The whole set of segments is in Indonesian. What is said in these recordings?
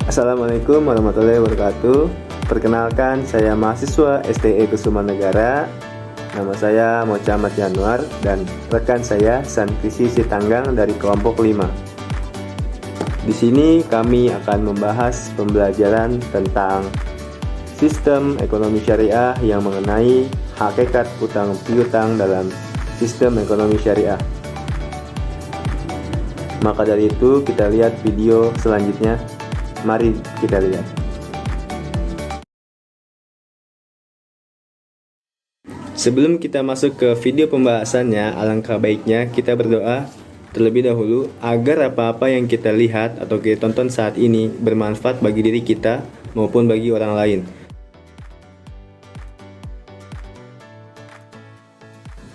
Assalamualaikum warahmatullahi wabarakatuh. Perkenalkan, saya mahasiswa STE Kusuma Negara. Nama saya Muhammad Januar dan rekan saya Sankrisi Sitanggang dari kelompok 5. Di sini kami akan membahas pembelajaran tentang sistem ekonomi syariah yang mengenai hakikat utang piutang dalam sistem ekonomi syariah. Maka dari itu kita lihat video selanjutnya. Mari kita lihat. Sebelum kita masuk ke video pembahasannya, alangkah baiknya kita berdoa terlebih dahulu agar apa-apa yang kita lihat atau kita tonton saat ini bermanfaat bagi diri kita maupun bagi orang lain.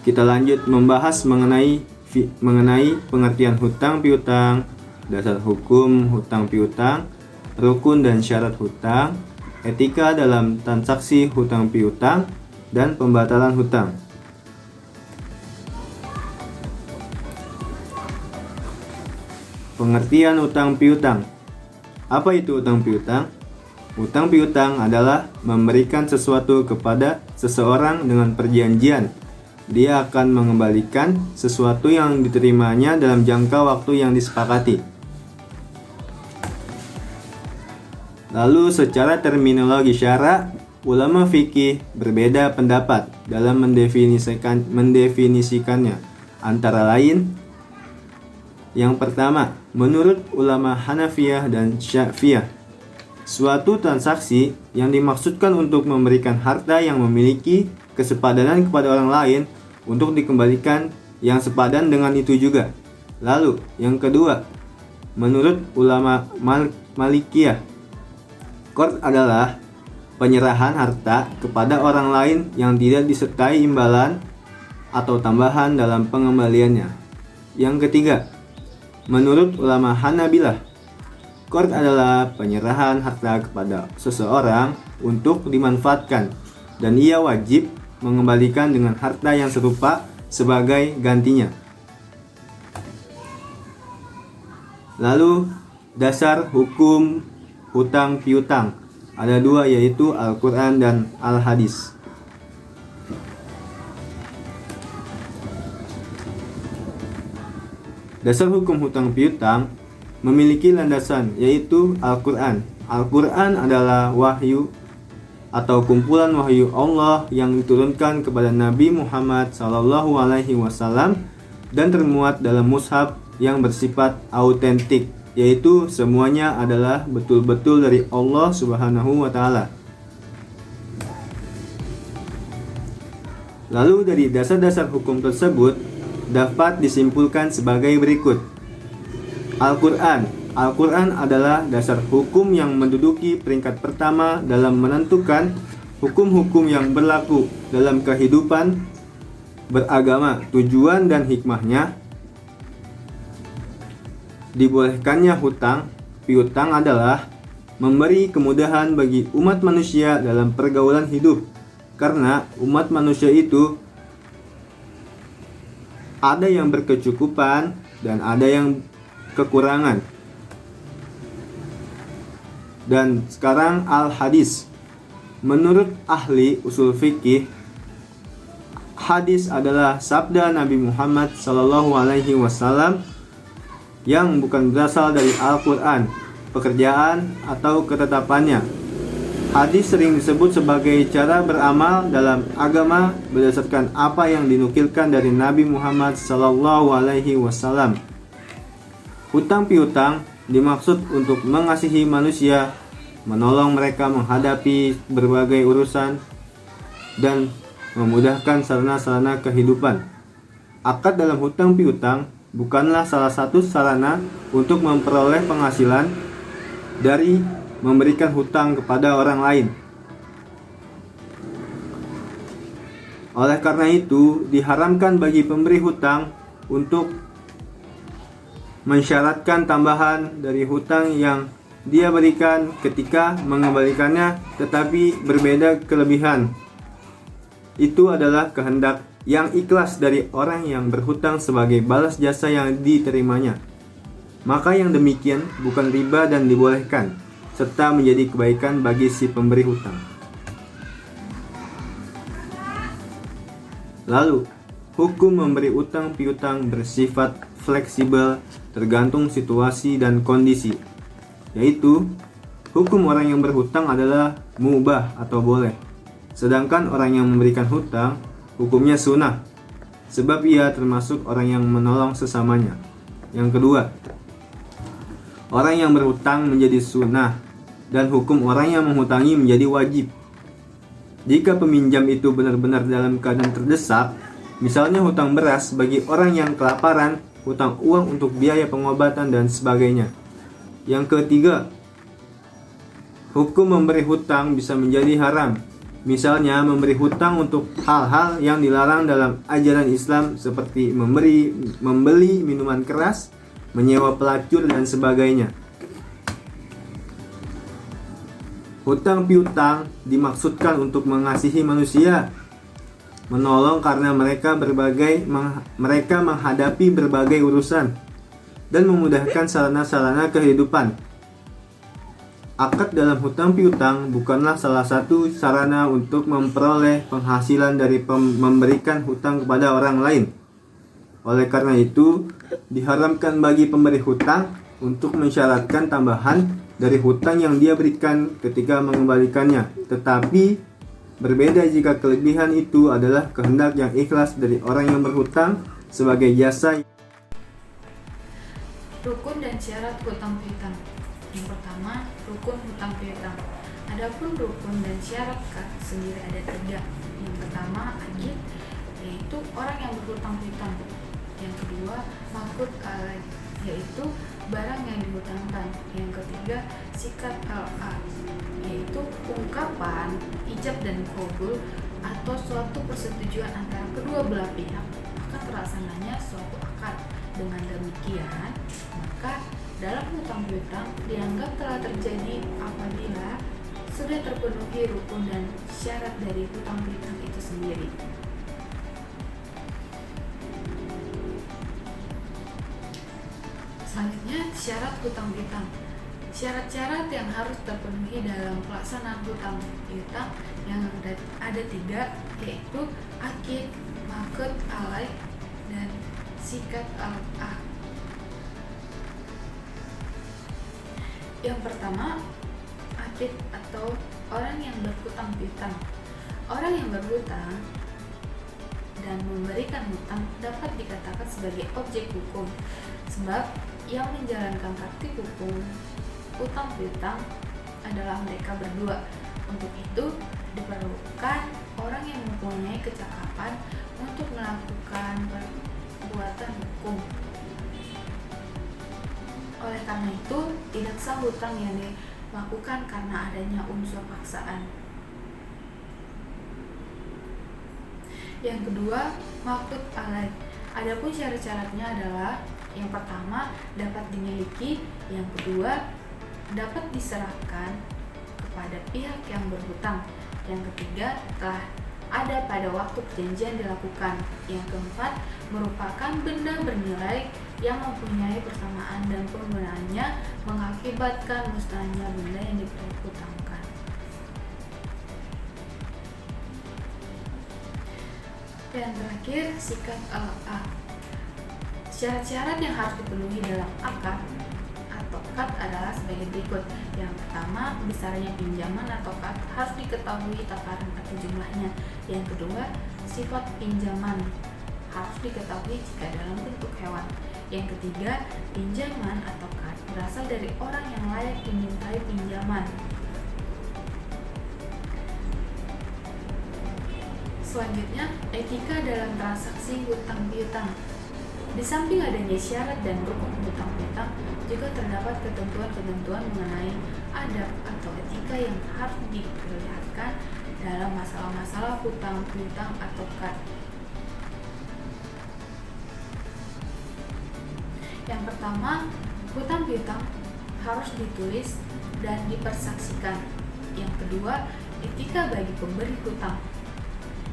Kita lanjut membahas mengenai pengertian hutang piutang, dasar hukum hutang piutang, rukun dan syarat hutang, etika dalam transaksi hutang piutang, dan pembatalan hutang. Pengertian hutang piutang. Apa itu hutang piutang? Hutang piutang adalah memberikan sesuatu kepada seseorang dengan perjanjian. Dia akan mengembalikan sesuatu yang diterimanya dalam jangka waktu yang disepakati. Lalu secara terminologi syara, ulama fikih berbeda pendapat dalam mendefinisikannya. Antara lain, yang pertama, menurut ulama Hanafiyah dan Syafi'iyah, suatu transaksi yang dimaksudkan untuk memberikan harta yang memiliki kesepadanan kepada orang lain untuk dikembalikan yang sepadan dengan itu juga. Lalu, yang kedua, menurut ulama Malikiyah, qard adalah penyerahan harta kepada orang lain yang tidak disertai imbalan atau tambahan dalam pengembaliannya. Yang ketiga, menurut ulama Hanabilah, qard adalah penyerahan harta kepada seseorang untuk dimanfaatkan dan ia wajib mengembalikan dengan harta yang serupa sebagai gantinya. Lalu dasar hukum hutang piutang ada dua, yaitu Al-Quran dan Al-Hadis. Dasar hukum hutang piutang memiliki landasan, yaitu Al-Quran. Al-Quran adalah wahyu atau kumpulan wahyu Allah yang diturunkan kepada Nabi Muhammad SAW dan termuat dalam mushaf yang bersifat autentik, yaitu semuanya adalah betul-betul dari Allah Subhanahu wa Ta'ala. Lalu dari dasar-dasar hukum tersebut dapat disimpulkan sebagai berikut. Al-Quran adalah dasar hukum yang menduduki peringkat pertama dalam menentukan hukum-hukum yang berlaku dalam kehidupan beragama. Tujuan dan hikmahnya dibolehkannya hutang piutang adalah memberi kemudahan bagi umat manusia dalam pergaulan hidup, karena umat manusia itu ada yang berkecukupan dan ada yang kekurangan. Dan sekarang Al-Hadis. Menurut ahli usul fikih, hadis adalah sabda Nabi Muhammad SAW yang bukan berasal dari Al-Quran, pekerjaan atau ketetapannya. Hadis sering disebut sebagai cara beramal dalam agama berdasarkan apa yang dinukilkan dari Nabi Muhammad SAW. Hutang piutang dimaksud untuk mengasihi manusia, menolong mereka menghadapi berbagai urusan, dan memudahkan sarana-sarana kehidupan. Akad dalam hutang piutang bukanlah salah satu sarana untuk memperoleh penghasilan dari memberikan hutang kepada orang lain. Oleh karena itu, diharamkan bagi pemberi hutang untuk mensyaratkan tambahan dari hutang yang dia berikan ketika mengembalikannya, tetapi berbeda kelebihan. Itu adalah kehendak yang ikhlas dari orang yang berhutang sebagai balas jasa yang diterimanya. Maka yang demikian bukan riba dan dibolehkan. serta menjadi kebaikan bagi si pemberi hutang. Lalu, hukum memberi utang piutang bersifat fleksibel tergantung situasi dan kondisi, yaitu hukum orang yang berhutang adalah mubah atau boleh, sedangkan orang yang memberikan hutang hukumnya sunnah, sebab ia termasuk orang yang menolong sesamanya. Yang kedua, orang yang berhutang menjadi sunnah dan hukum orang yang menghutangi menjadi wajib. Jika peminjam itu benar-benar dalam keadaan terdesak, misalnya hutang beras bagi orang yang kelaparan, hutang uang untuk biaya pengobatan dan sebagainya. Yang ketiga, hukum memberi hutang bisa menjadi haram. Misalnya memberi hutang untuk hal-hal yang dilarang dalam ajaran Islam seperti membeli minuman keras, menyewa pelacur dan sebagainya. Hutang piutang dimaksudkan untuk mengasihi manusia, menolong karena mereka menghadapi berbagai urusan, dan memudahkan sarana-sarana kehidupan. Akad dalam hutang piutang bukanlah salah satu sarana untuk memperoleh penghasilan dari memberikan hutang kepada orang lain. Oleh karena itu, diharamkan bagi pemberi hutang untuk mensyaratkan tambahan dari hutang yang dia berikan ketika mengembalikannya. Tetapi berbeda jika kelebihan itu adalah kehendak yang ikhlas dari orang yang berhutang sebagai jasa. Rukun dan syarat hutang piutang. Yang pertama, rukun hutang piutang. Adapun rukun dan syarat sendiri ada 3. Yang pertama, akid, yaitu orang yang berhutang piutang. Yang kedua, maqud alaih, yaitu barang yang dihutangkan. Yang ketiga, sikat al-aqd, yaitu ungkapan ijab dan qabul atau suatu persetujuan antara kedua belah pihak akan terlaksananya suatu akad. Dengan demikian, maka dalam hutang piutang dianggap telah terjadi apabila sudah terpenuhi rukun dan syarat dari hutang piutang itu sendiri. Selanjutnya, syarat hutang piutang. Syarat-syarat yang harus terpenuhi dalam pelaksanaan hutang piutang yang ada 3, yaitu akid, maqud alaih, dan sikat al-aqd. Yang pertama, akid atau orang yang berhutang piutang. Orang yang berhutang dan memberikan hutang dapat dikatakan sebagai objek hukum, sebab yang menjalankan praktik hukum hutang piutang adalah mereka berdua. Untuk itu diperlukan orang yang mempunyai kecakapan untuk melakukan perbuatan hukum. Oleh karena itu, tidak sah hutang yang dilakukan karena adanya unsur paksaan. Yang kedua, maqud alaih. Adapun syarat-syaratnya adalah: yang pertama, dapat dimiliki; yang kedua, dapat diserahkan kepada pihak yang berhutang; yang ketiga, telah ada pada waktu perjanjian dilakukan; yang keempat, merupakan benda bernilai yang mempunyai persamaan dan penggunaannya mengakibatkan musnahnya benda yang diperhutangkan. Dan terakhir, sikat al-aqd. Syarat-syarat yang harus dipenuhi dalam akad atau kad adalah sebagai berikut. Yang pertama, besarnya pinjaman atau kad harus diketahui takaran atau jumlahnya. Yang kedua, sifat pinjaman harus diketahui jika dalam bentuk hewan. Yang ketiga, pinjaman atau kad berasal dari orang yang layak dimintai pinjaman. Selanjutnya, etika dalam transaksi hutang piutang. Di samping adanya syarat dan rukun hutang piutang, juga terdapat ketentuan-ketentuan mengenai adab atau etika yang harus diperlihatkan dalam masalah-masalah hutang piutang atau kad. Yang pertama, hutang piutang harus ditulis dan dipersaksikan. Yang kedua, etika bagi pemberi hutang,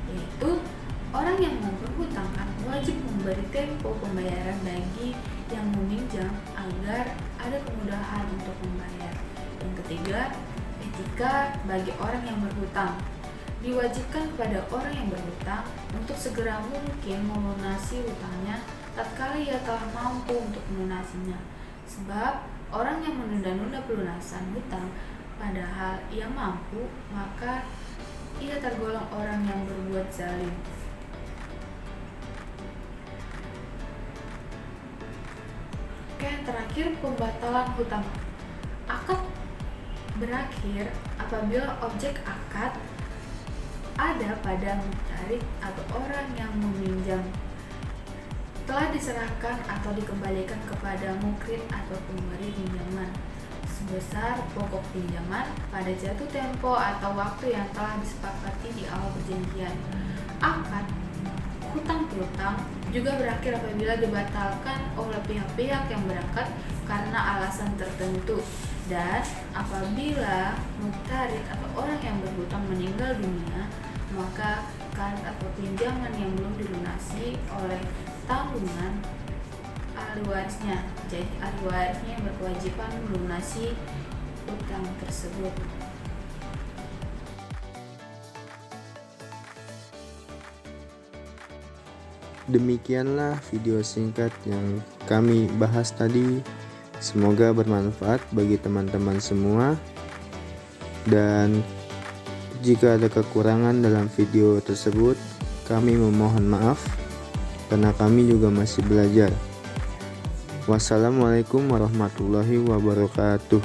yaitu orang yang memperhutangkan wajib memberi tempo pembayaran bagi yang meminjam agar ada kemudahan untuk membayar. Yang ketiga, etika bagi orang yang berhutang. Diwajibkan kepada orang yang berhutang untuk segera mungkin melunasi hutangnya tatkala ia telah mampu untuk melunasinya. Sebab orang yang menunda-nunda pelunasan hutang padahal ia mampu, maka ia tergolong orang yang berbuat zalim. Oke, yang terakhir, pembatalan hutang. Akad berakhir apabila objek akad ada pada muhtarik atau orang yang meminjam telah diserahkan atau dikembalikan kepada mukrin atau pemberi pinjaman sebesar pokok pinjaman pada jatuh tempo atau waktu yang telah disepakati di awal perjanjian. Akad hutang piutang juga berakhir apabila dibatalkan oleh pihak-pihak yang berangkat karena alasan tertentu, dan apabila muhtarik atau orang yang berhutang meninggal dunia, maka kad atau pinjaman yang belum dilunasi oleh tanggungan ahli warisnya. Jadi ahli warisnya yang berkewajiban melunasi hutang tersebut. Demikianlah video singkat yang kami bahas tadi. Semoga bermanfaat bagi teman-teman semua. Dan jika ada kekurangan dalam video tersebut, kami memohon maaf karena kami juga masih belajar. Wassalamualaikum warahmatullahi wabarakatuh.